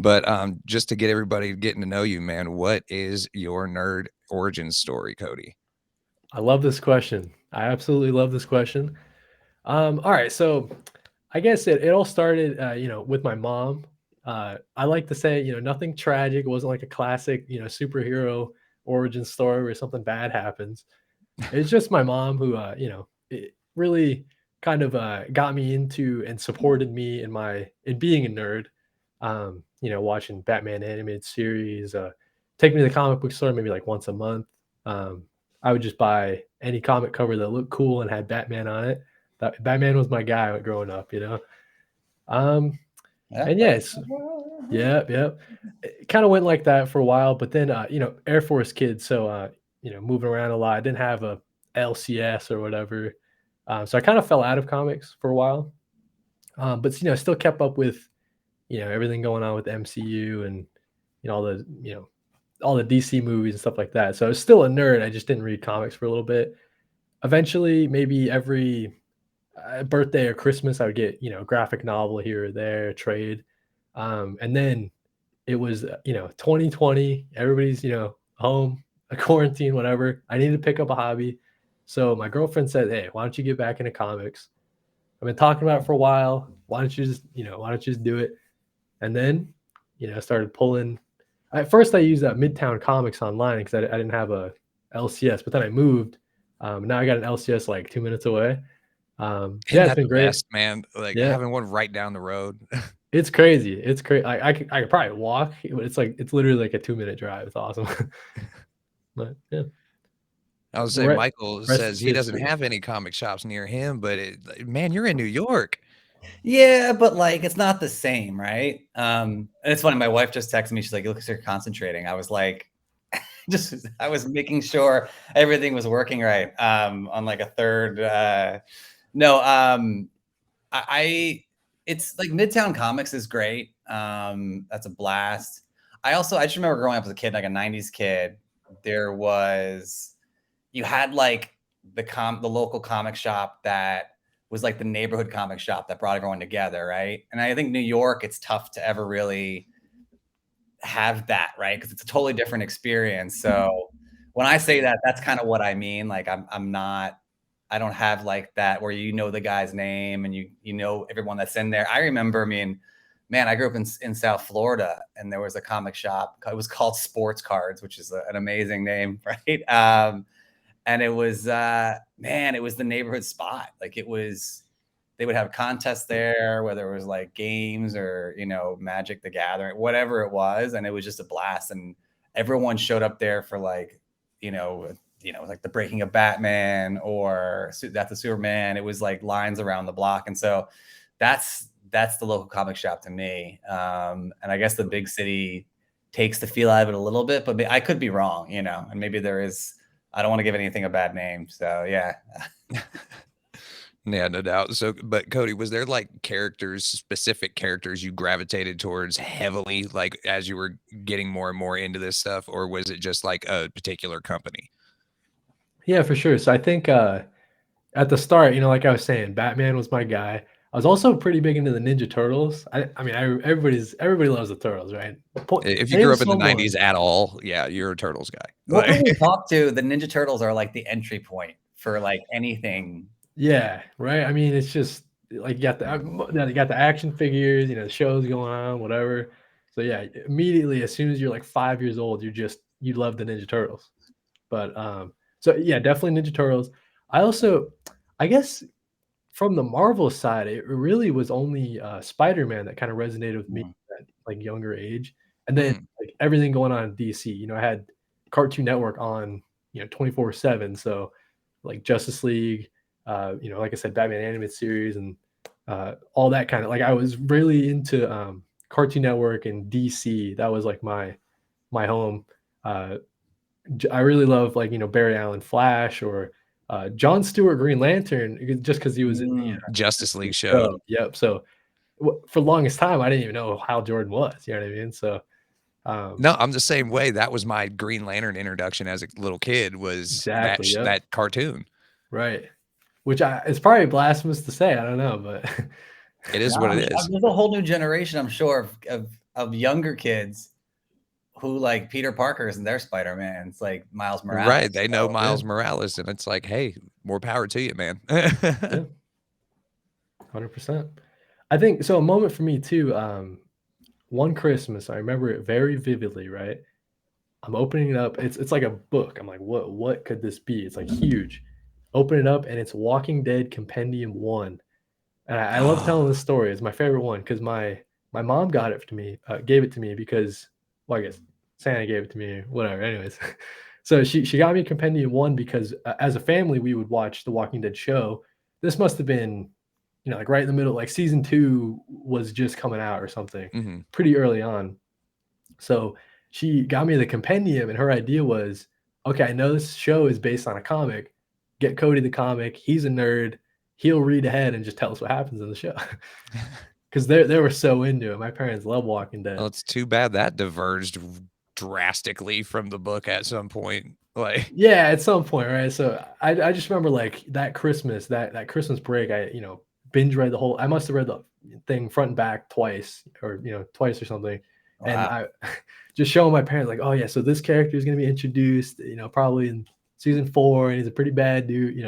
But just to get everybody getting to know you, man, what is your nerd origin story, Kody? I love this question. I absolutely love this question. All right, so I guess it all started, with my mom. I like to say, nothing tragic. It wasn't like a classic, superhero origin story where something bad happens. It's just my mom who, it really kind of got me into and supported me in being a nerd. Watching Batman animated series, take me to the comic book store maybe like once a month. Um, I would just buy any comic cover that looked cool and had Batman on it. Batman was my guy growing up. Um, Yeah, and yes, yep. It kind of went like that for a while, but then Air Force kid, so moving around a lot. I didn't have a LCS or whatever, so I kind of fell out of comics for a while. But still kept up with everything going on with MCU and all the all the DC movies and stuff like that. So I was still a nerd. I just didn't read comics for a little bit. Eventually, maybe every birthday or Christmas, I would get a graphic novel here or there, a trade, and then it was 2020. Everybody's home, a quarantine, whatever. I needed to pick up a hobby, so my girlfriend said, "Hey, why don't you get back into comics? I've been talking about it for a while. Why don't you just do it?" And then I started pulling. At first, I used Midtown Comics online because I didn't have a LCS, but then I moved. Now I got an LCS like 2 minutes away. Isn't Yeah, it's that been the great. best, man? Like Yeah, having one right down the road. it's crazy. It's crazy. I could probably walk, but it's literally like a 2 minute drive. It's awesome. But yeah, I would the say Michael rest says is he doesn't history. have any comic shops near him, but man, you're in New York. yeah, but like it's not the same, right? And it's funny. My wife just texted me. She's like, "Look, you're concentrating." I was like, I was making sure everything was working right. On like a third. No, I it's like Midtown Comics is great. That's a blast. I just remember growing up as a kid, like a '90s kid. There was you had like the local comic shop that was like the neighborhood comic shop that brought everyone together, right? And I think New York, it's tough to ever really have that, right? Because it's a totally different experience. So when I say that, that's kind of what I mean. Like I'm not I don't have like that where the guy's name and you know everyone that's in there. I remember, I mean, man, I grew up in South Florida and there was a comic shop. It was called Sports Cards, which is an amazing name, right? And it was man, it was the neighborhood spot. Like it was they would have contests there, whether it was like games or Magic the Gathering, whatever it was, and it was just a blast. And everyone showed up there for like like the Breaking of Batman or Death of Superman. It was like lines around the block, and so that's the local comic shop to me. And I guess the big city takes the feel out of it a little bit, but I could be wrong, and maybe there is. I don't want to give anything a bad name, so yeah. Yeah, no doubt. So, but Kody, was there like specific characters you gravitated towards heavily, like as you were getting more and more into this stuff, or was it just like a particular company? Yeah, for sure. So I think at the start, like I was saying, Batman was my guy. I was also pretty big into the Ninja Turtles. I mean, everybody loves the Turtles, right? If you grew Name up in the someone. '90s at all, yeah, you're a Turtles guy. What can Like, we talk to? The Ninja Turtles are like the entry point for like anything. Yeah, right. I mean, it's just like you got the action figures, the shows going on, whatever. So yeah, immediately as soon as you're like 5 years old, you love the Ninja Turtles. But so yeah, definitely Ninja Turtles. I also, I guess from the Marvel side, it really was only Spider-Man that kind of resonated with me Mm. at like younger age, and then hmm. like everything going on in DC. I had Cartoon Network on 24/7, so like Justice League, like I said, Batman animated series, and all that kind of like I was really into Cartoon Network and DC. That was like my home. Uh, I really love like Barry Allen Flash or John Stewart Green Lantern just because he was in Mm. Justice the League show. show. Yep. So for the longest time, I didn't even know Hal Jordan was. You know what I mean? So um, No, I'm the same way. That was my Green Lantern introduction as a little kid. Was that exactly. Yep. that cartoon? Right. Which it's probably blasphemous to say. I don't know, but It No, is what it is. there's a whole new generation, I'm sure, of of younger kids who like Peter Parker's and their Spider-Man. It's like Miles Morales. Right. They know So, Miles Morales, and it's like, hey, more power to you, man. Yeah, 100%. I think so. A moment for me too. One Christmas, I remember it very vividly. Right, I'm opening it up. It's like a book. I'm like, what could this be? It's like huge. Open it up, and it's Walking Dead Compendium 1. And I love telling this story. It's my favorite one because my mom got it to me, gave it to me because, well, I guess Santa gave it to me, whatever. Anyways, so she got me Compendium 1 because as a family we would watch the Walking Dead show. This must have been, like right in the middle, like season 2 was just coming out or something, Mm-hmm. pretty early on. So she got me the compendium, and her idea was, okay, I know this show is based on a comic. Get Kody the comic. He's a nerd. He'll read ahead and just tell us what happens in the show. Because they were so into it. My parents love Walking Dead. Well, it's too bad that diverged drastically from the book at some point. Like, Yeah, at some point, right? So I just remember like that Christmas, that Christmas break, I binge read the whole. I must have read the thing front and back twice, or twice or something. And wow. I just showing my parents like, oh yeah, so this character is going to be introduced, probably in season 4, and he's a pretty bad dude,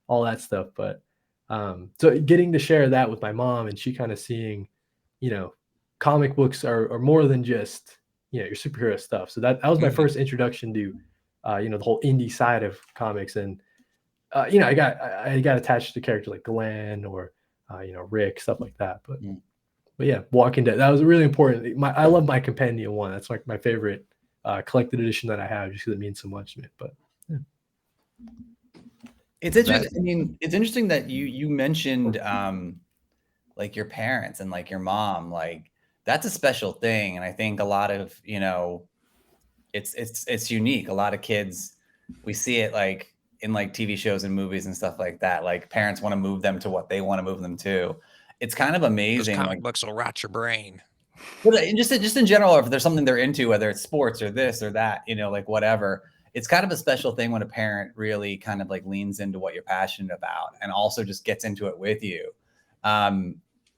all that stuff. But so getting to share that with my mom, and she kind of seeing, comic books are more than just your superhero stuff. So that was my Mhm. first introduction to the whole indie side of comics. And I got attached to characters like Glenn or Rick, stuff like that. But yeah, Walking Dead, that was really important. I love my Compendium 1. That's like my favorite collected edition that I have, just because it means so much to me. But yeah. It's interesting. I mean, it's interesting that you mentioned like your parents and like your mom. Like that's a special thing, and I think a lot of it's unique. A lot of kids, we see it like in like TV shows and movies and stuff like that. Like parents want to move them to what they want to move them to. It's kind of Those amazing. comic Like, books will rot your brain. but just in general, if there's something they're into, whether it's sports or this or that, like whatever, it's kind of a special thing when a parent really kind of like leans into what you're passionate about and also just gets into it with you.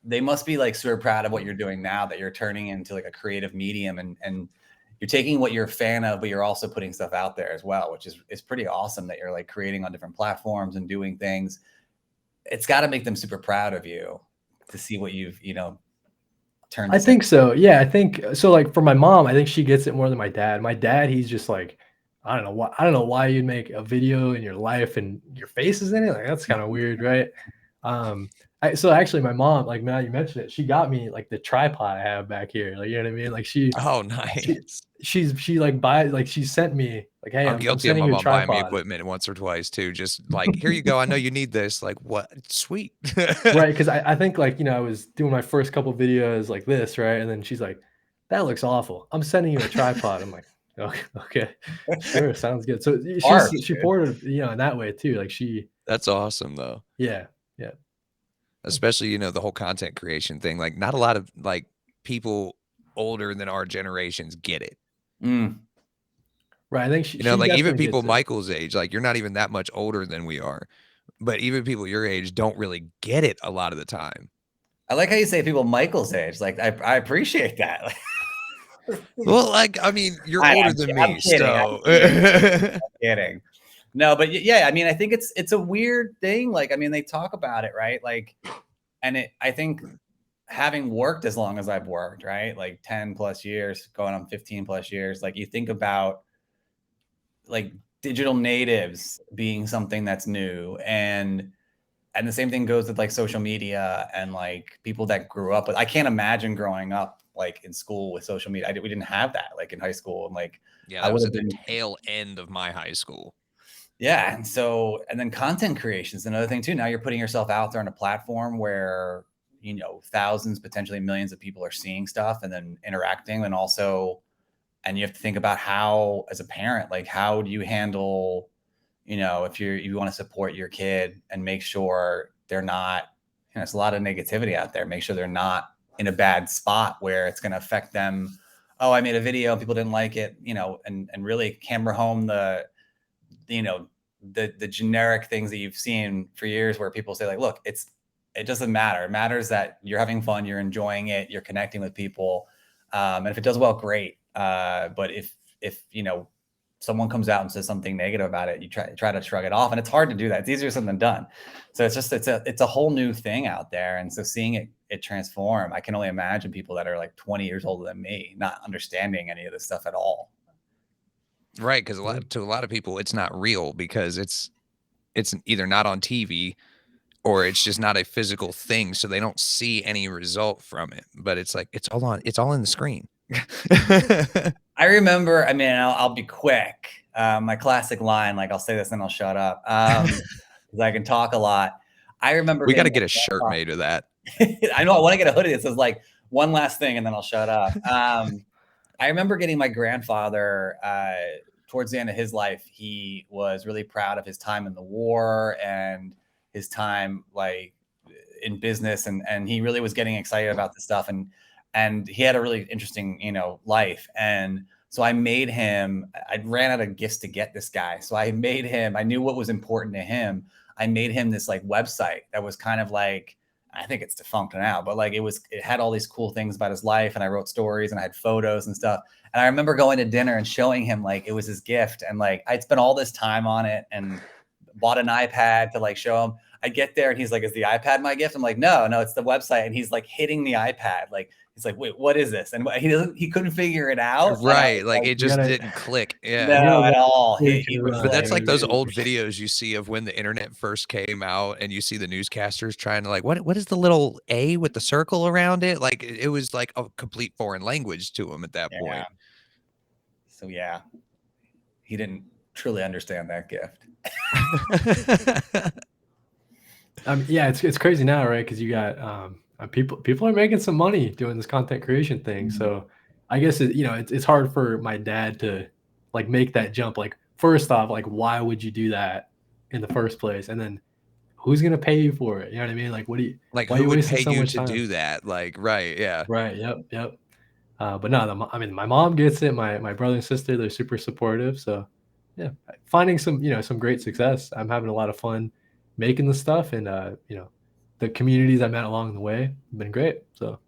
They must be like super proud of what you're doing now, that you're turning into like a creative medium, and you're taking what you're a fan of, but you're also putting stuff out there as well, which is pretty awesome that you're like creating on different platforms and doing things. It's got to make them super proud of you to see what you've, turned I this into. think so. Yeah, I think so. Like for my mom, I think she gets it more than my dad. My dad, he's just like, I don't know why. I don't know why you'd make a video in your life and your face is in it. Like that's kind of weird, right? So actually, my mom, like now you mentioned it, she got me like the tripod I have back here. Like you know what I mean? Like Oh, she nice. she like buys like she sent me like, hey, I'm I'm guilty of sending my you a mom buying me tripod. equipment once or twice too. Just like, here you go. I know you need this. Like, what? Sweet. Right, because I think, like, I was doing my first couple videos like this, right? And then she's like, "That looks awful. I'm sending you a tripod." I'm like, "Okay, okay, sure, sounds good." So Harsh, she dude. supported, in that way too. Like That's awesome though. yeah, yeah, Especially, the whole content creation thing. Like, not a lot of like people older than our generations get it. Mm. right. I think she Like even definitely people gets it. Michael's age, like you're not even that much older than we are. But even people your age don't really get it a lot of the time. I like how you say people Michael's age. Like I appreciate that. Well, like, I mean, you're older than I'm me, kidding. so I'm kidding. No, but yeah, I mean, I think it's a weird thing. Like, I mean, they talk about it, right? Like, and I think having worked as long as I've worked, right? Like 10 plus years, going on 15 plus years, like you think about like digital natives being something that's new, and the same thing goes with like social media and like people that grew up with. I can't imagine growing up like in school with social media. We didn't have that like in high school, and like yeah, I that would was have at the been. tail end of my high school. Yeah. And then content creation is another thing too. Now you're putting yourself out there on a platform where, thousands, potentially millions of people are seeing stuff and then interacting. And you have to think about how, as a parent, like how do you handle, if you want to support your kid and make sure they're not, it's a lot of negativity out there. Make sure they're not in a bad spot where it's going to affect them. Oh, I made a video, people didn't like it, and really hammer home the generic things that you've seen for years where people say like, look, it doesn't matter. It matters that you're having fun, you're enjoying it, you're connecting with people. And if it does well, great. But if someone comes out and says something negative about it, you try to shrug it off, and it's hard to do that. It's easier said than done. So it's a whole new thing out there, and so seeing it transform, I can only imagine people that are like 20 years older than me not understanding any of this stuff at all. Right, because to a lot of people, it's not real because it's either not on TV or it's just not a physical thing, so they don't see any result from it. But it's like it's all in the screen. I remember, I mean, I'll be quick. My classic line, like I'll say this and I'll shut up, because I can talk a lot. I remember We got to get a shirt made of that. I know, I want to get a hoodie that says like one last thing and then I'll shut up. I remember getting my grandfather towards the end of his life. He was really proud of his time in the war and his time like in business, and he really was getting excited about this stuff, and he had a really interesting life. And so I made him, I ran out of gifts to get this guy, so I made him, I knew what was important to him. I made him this like website that was kind of like, I think it's defunct now, but like it had all these cool things about his life, and I wrote stories and I had photos and stuff. And I remember going to dinner and showing him like it was his gift, and like I'd spent all this time on it and bought an iPad to like show him. I get there and he's like, "Is the iPad my gift?" I'm like, "No, it's the website." And he's like hitting the iPad, like he's like, "Wait, what is this?" And he couldn't figure it out. Right, like it just didn't click. Yeah. No, at all. He was But that's like those old videos you see of when the internet first came out, and you see the newscasters trying to like, what is the little A with the circle around it? Like it was like a complete foreign language to him at that point. So yeah, he didn't truly understand that gift. Yeah, it's crazy now, right? Because you got people are making some money doing this content creation thing. So I guess it's hard for my dad to like make that jump. Like first off, like why would you do that in the first place? And then who's gonna pay you for it? You know what I mean? Like like why who you would wasting pay so you much to time? do that? Like, right, yeah. Right, yep. But no, I mean my mom gets it. My brother and sister, they're super supportive. So yeah, finding some great success. I'm having a lot of fun making the stuff, and the communities I met along the way have been great. So